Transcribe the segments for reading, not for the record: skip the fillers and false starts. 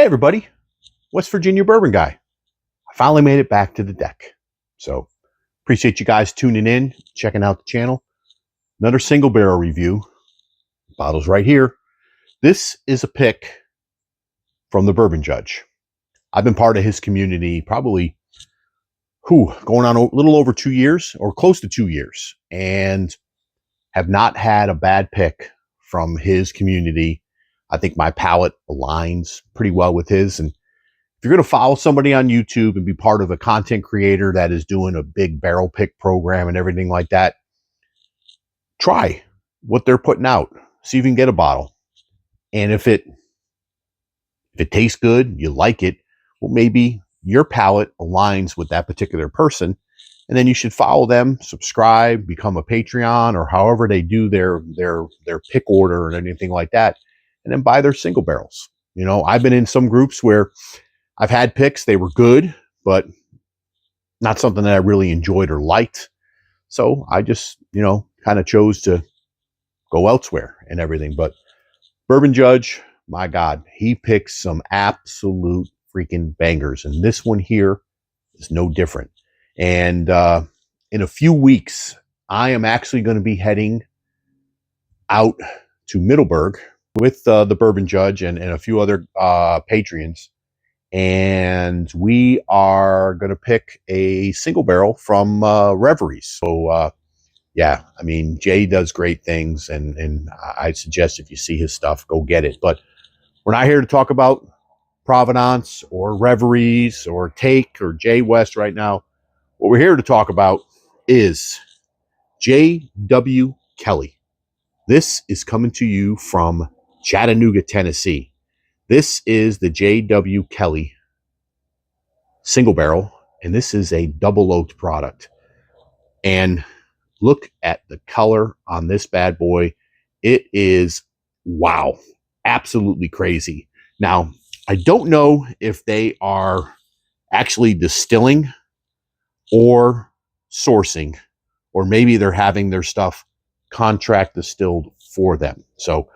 Hey everybody, West Virginia Bourbon Guy. I finally made it back to the deck. So appreciate you guys tuning in, checking out the channel. Another single barrel review. Bottle's right here. This is a pick from the Bourbon Judge. I've been part of his community probably going on a little over 2 years or close to 2 years, and have not had a bad pick from his community. I think my palate aligns pretty well with his. And if you're going to follow somebody on YouTube and be part of a content creator that is doing a big barrel pick program and everything like that, try what they're putting out. See if you can get a bottle. And if it tastes good, you like it, well, maybe your palate aligns with that particular person. And then you should follow them, subscribe, become a Patreon, or however they do their pick order and anything like that. And then buy their single barrels. You know, I've been in some groups where I've had picks, they were good, but not something that I really enjoyed or liked. So I just, kind of chose to go elsewhere and everything. But Bourbon Judge, my God, he picks some absolute freaking bangers. And this one here is no different. And in a few weeks, I am actually going to be heading out to Middleburg with the Bourbon Judge and a few other Patreons. And we are going to pick a single barrel from Reveries. So, yeah, I mean, Jay does great things. And I suggest if you see his stuff, go get it. But we're not here to talk about Provenance or Reveries or Take or Jay West right now. What we're here to talk about is J.W. Kelly. This is coming to you from Chattanooga, Tennessee. This is the J.W. Kelly single barrel, and this is a double oaked product. And look at the color on this bad boy. It is, wow, absolutely crazy. Now, I don't know if they are actually distilling or sourcing, or maybe they're having their stuff contract distilled for them. So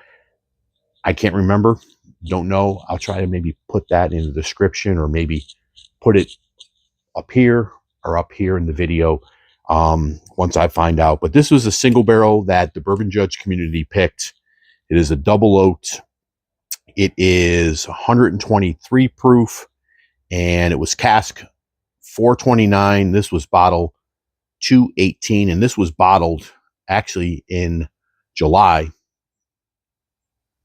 I can't remember. Don't know. I'll try to maybe put that in the description, or maybe put it up here or up here in the video once I find out. But this was a single barrel that the Bourbon Judge community picked. It is a double oaked. It is 123 proof, and it was cask 429. This was bottle 218, and this was bottled actually in July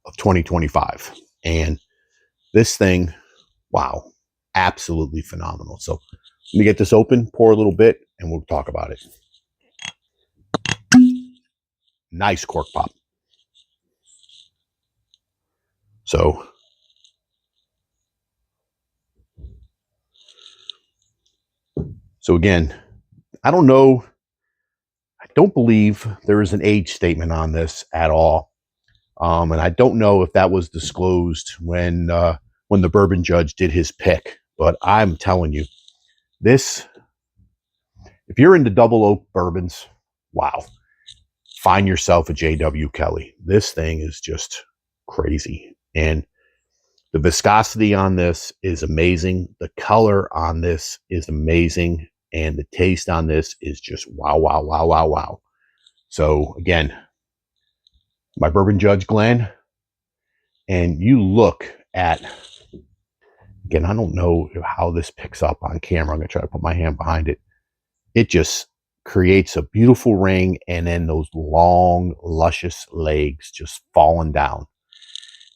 of 2025. And this thing, wow, absolutely phenomenal. So let me get this open, pour a little bit, and we'll talk about it. Nice cork pop. So again, I don't know. I don't believe there is an age statement on this at all. And I don't know if that was disclosed when the Bourbon Judge did his pick. But I'm telling you, this, if you're into double oak bourbons, wow, find yourself a J.W. Kelly. This thing is just crazy. And the viscosity on this is amazing. The color on this is amazing. And the taste on this is just wow, wow, wow, wow, wow. So again, my Bourbon Judge Glenn, and you look at, again, I don't know how this picks up on camera. I'm going to try to put my hand behind it. It just creates a beautiful ring, and then those long, luscious legs just falling down.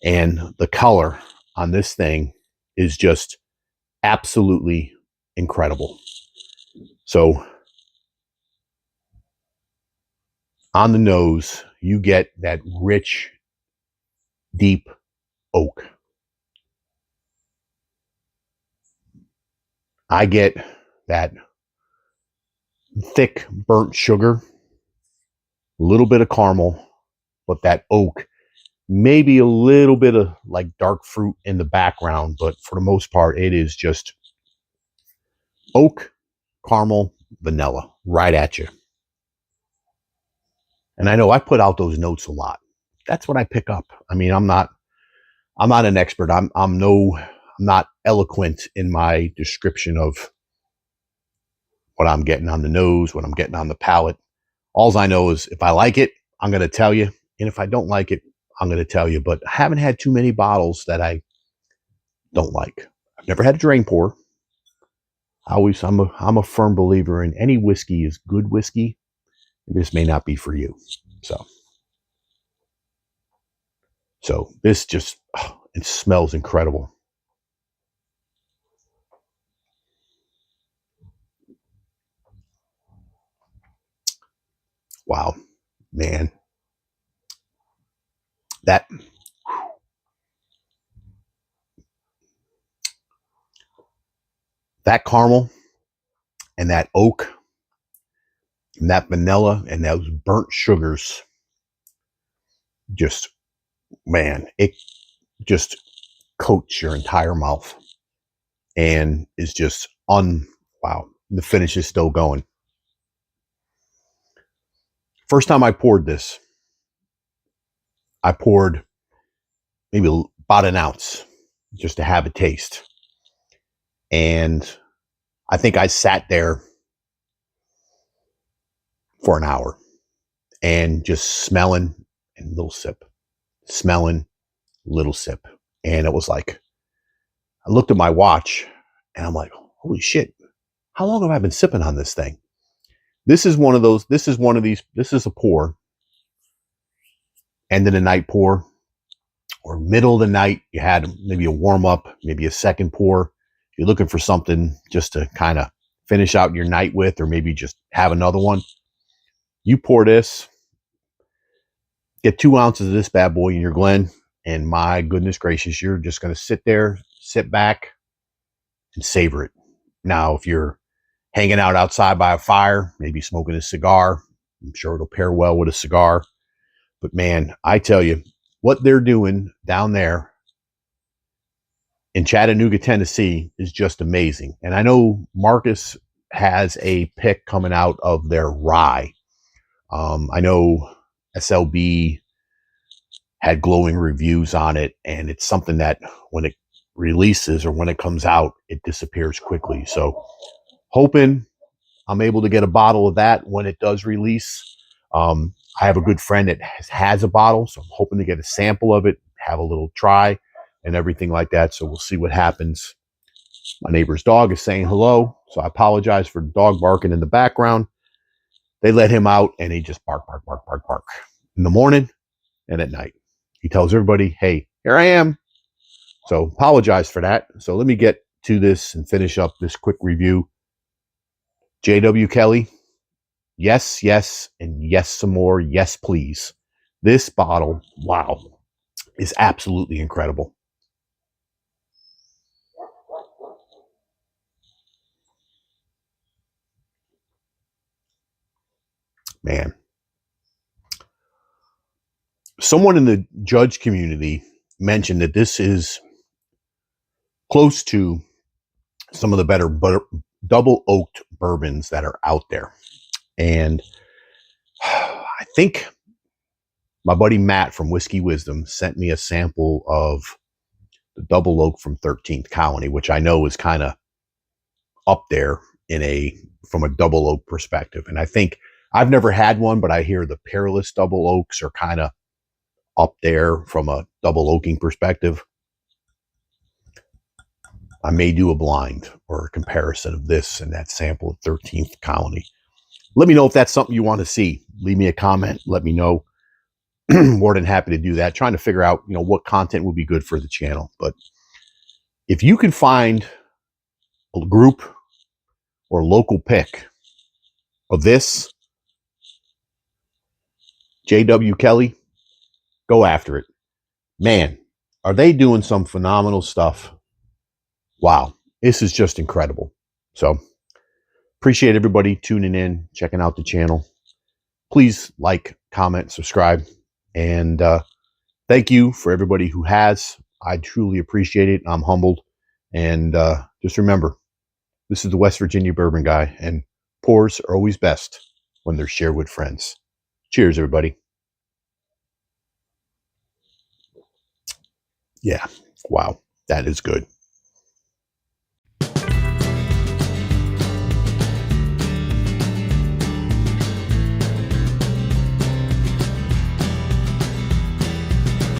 And the color on this thing is just absolutely incredible. So on the nose, you get that rich, deep oak. I get that thick burnt sugar, a little bit of caramel, but that oak, maybe a little bit of like dark fruit in the background, but for the most part, it is just oak, caramel, vanilla right at you. And I know I put out those notes a lot. That's what I pick up. I mean, I'm not an expert. I'm no not eloquent in my description of what I'm getting on the nose, what I'm getting on the palate. All I know is if I like it, I'm going to tell you. And if I don't like it, I'm going to tell you. But I haven't had too many bottles that I don't like. I've never had a drain pour. I'm a firm believer in any whiskey is good whiskey. This may not be for you. So this just, it smells incredible. Wow, man. That caramel and that oak and that vanilla and those burnt sugars, just, man, it just coats your entire mouth and is just wow. The finish is still going. First time I poured this, I poured maybe about an ounce just to have a taste. And I think I sat there for an hour and just smelling and little sip, smelling, little sip. And it was like, I looked at my watch and I'm like, holy shit, how long have I been sipping on this thing? This is one of those, this is a pour, end of the night pour, or middle of the night. You had maybe a warm up, maybe a second pour. You're looking for something just to kind of finish out your night with, or maybe just have another one. You pour this, get 2 ounces of this bad boy in your Glen, and my goodness gracious, you're just going to sit there, sit back, and savor it. Now, if you're hanging out outside by a fire, maybe smoking a cigar, I'm sure it'll pair well with a cigar. But man, I tell you, what they're doing down there in Chattanooga, Tennessee is just amazing. And I know Marcus has a pick coming out of their rye. I know SLB had glowing reviews on it, and it's something that when it releases or when it comes out, it disappears quickly. So hoping I'm able to get a bottle of that when it does release. I have a good friend that has a bottle, so I'm hoping to get a sample of it, have a little try and everything like that. So we'll see what happens. My neighbor's dog is saying hello, so I apologize for the dog barking in the background. They let him out and he just bark, bark, bark, bark, bark in the morning and at night. He tells everybody, hey, here I am. So apologize for that. So let me get to this and finish up this quick review. J.W. Kelly, yes, yes, and yes, some more. Yes, please. This bottle, wow, is absolutely incredible. Man. Someone in the judge community mentioned that this is close to some of the better double oaked bourbons that are out there. And I think my buddy Matt from Whiskey Wisdom sent me a sample of the double oak from 13th Colony, which I know is kind of up there from a double oak perspective. And I think I've never had one, but I hear the Peerless double oaks are kind of up there from a double oaking perspective. I may do a blind or a comparison of this and that sample of 13th Colony. Let me know if that's something you want to see. Leave me a comment. Let me know. More than happy to do that. Trying to figure out, what content would be good for the channel. But if you can find a group or local pick of this, J.W. Kelly, go after it. Man, are they doing some phenomenal stuff? Wow, this is just incredible. So appreciate everybody tuning in, checking out the channel. Please like, comment, subscribe. And thank you for everybody who has. I truly appreciate it. I'm humbled. And just remember, this is the West Virginia Bourbon Guy, and pours are always best when they're shared with friends. Cheers, everybody. Yeah, wow, that is good.